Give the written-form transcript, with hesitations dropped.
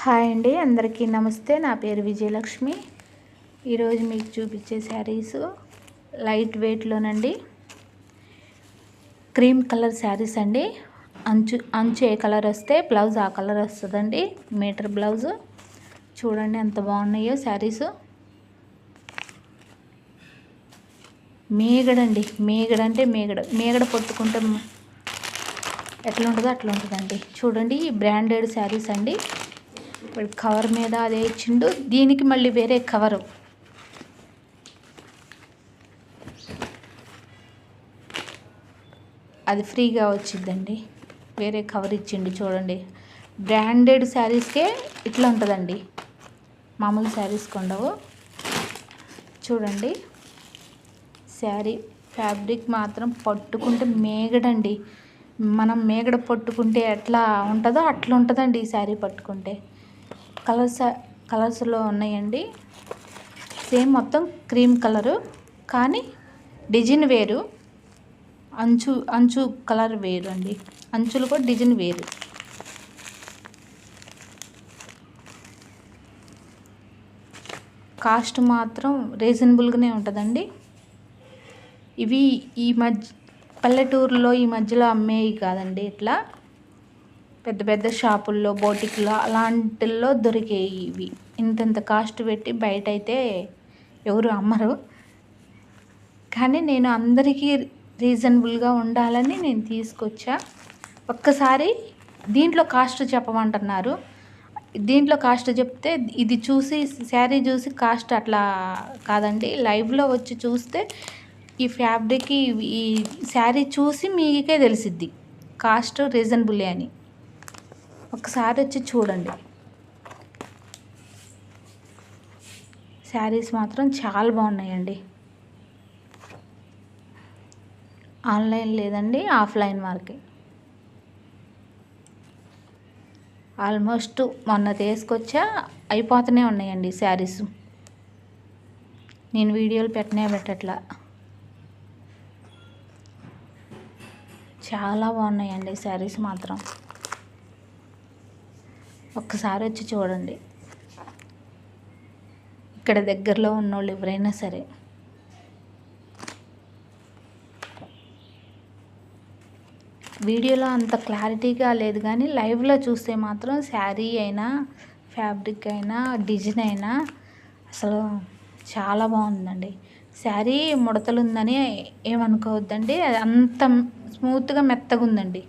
Hi అండి, అందరికీ నమస్తే. నా పేరు విజయలక్ష్మి. ఈరోజు మీకు చూపించే శారీస్ లైట్ వెయిట్లోనండి. క్రీమ్ కలర్ శారీస్ అండి. అంచు ఏ కలర్ వస్తే బ్లౌజ్ ఆ కలర్ వస్తుందండి. మీటర్ బ్లౌజ్ చూడండి ఎంత బాగున్నాయో శారీస్. మేగడండి, మేగడ అంటే మేగడ పట్టుకుంటే ఎట్లా ఉంటుందో అట్లా ఉంటుందండి. చూడండి, ఈ బ్రాండెడ్ శారీస్ అండి. కవర్ మీద అదే ఇచ్చిండు, దీనికి మళ్ళీ వేరే కవరు. అది ఫ్రీగా వచ్చిందండి, వేరే కవర్ ఇచ్చిండు. చూడండి, బ్రాండెడ్ శారీస్కే ఇట్లా ఉంటుందండి, మామూలు శారీస్కి ఉండవు. చూడండి, శారీ ఫ్యాబ్రిక్ మాత్రం పట్టుకుంటే మేగడండి. మనం మేగడ పట్టుకుంటే ఎట్లా ఉంటుందో అట్లా ఉంటుందండి ఈ శారీ పట్టుకుంటే. కలర్స్లో ఉన్నాయండి. సేమ్ మొత్తం క్రీమ్ కలరు, కానీ డిజైన్ వేరు. అంచు కలర్ వేరు అండి, అంచులు కూడా డిజైన్ వేరు. కాస్ట్ మాత్రం రీజనబుల్గానే ఉంటుందండి. ఇవి ఈ పల్లెటూరులో ఈ మధ్యలో అమ్మేవి కాదండి. ఇట్లా పెద్ద పెద్ద షాపుల్లో, బోటిక్లో అలాంటిల్లో దొరికేవి ఇవి. ఇంతంత కాస్ట్ పెట్టి బయట అయితే ఎవరు అమ్మరు. కానీ నేను అందరికీ రీజనబుల్గా ఉండాలని నేను తీసుకొచ్చా. ఒక్కసారి దీంట్లో కాస్ట్ చెప్పమంటున్నారు. దీంట్లో కాస్ట్ చెప్తే ఇది చూసి, శారీ చూసి కాస్ట్ అట్లా కాదండి. లైవ్లో వచ్చి చూస్తే ఈ ఫ్యాబ్రిక్, ఈ శారీ చూసి మీకే తెలిసిద్ది కాస్ట్ రీజనబులే అని. ఒకసారి వచ్చి చూడండి. శారీస్ మాత్రం చాలా బాగున్నాయండి. ఆన్లైన్ లేదండి, ఆఫ్లైన్ వరకే. ఆల్మోస్ట్ మొన్న తీసుకొచ్చా, అయిపోతూనే ఉన్నాయండి శారీస్. నేను వీడియోలు పెట్టట్లా. చాలా బాగున్నాయండి శారీస్ మాత్రం. ఒక్కసారి వచ్చి చూడండి, ఇక్కడ దగ్గరలో ఉన్నోళ్ళు ఎవరైనా సరే. వీడియోలో అంత క్లారిటీగా లేదు, కానీ లైవ్లో చూస్తే మాత్రం శారీ అయినా, ఫ్యాబ్రిక్ అయినా, డిజైన్ అయినా అసలు చాలా బాగుందండి. శారీ ముడతలు ఉందని ఏమనుకోవద్దండి, అంత స్మూత్గా మెత్తగా ఉందండి.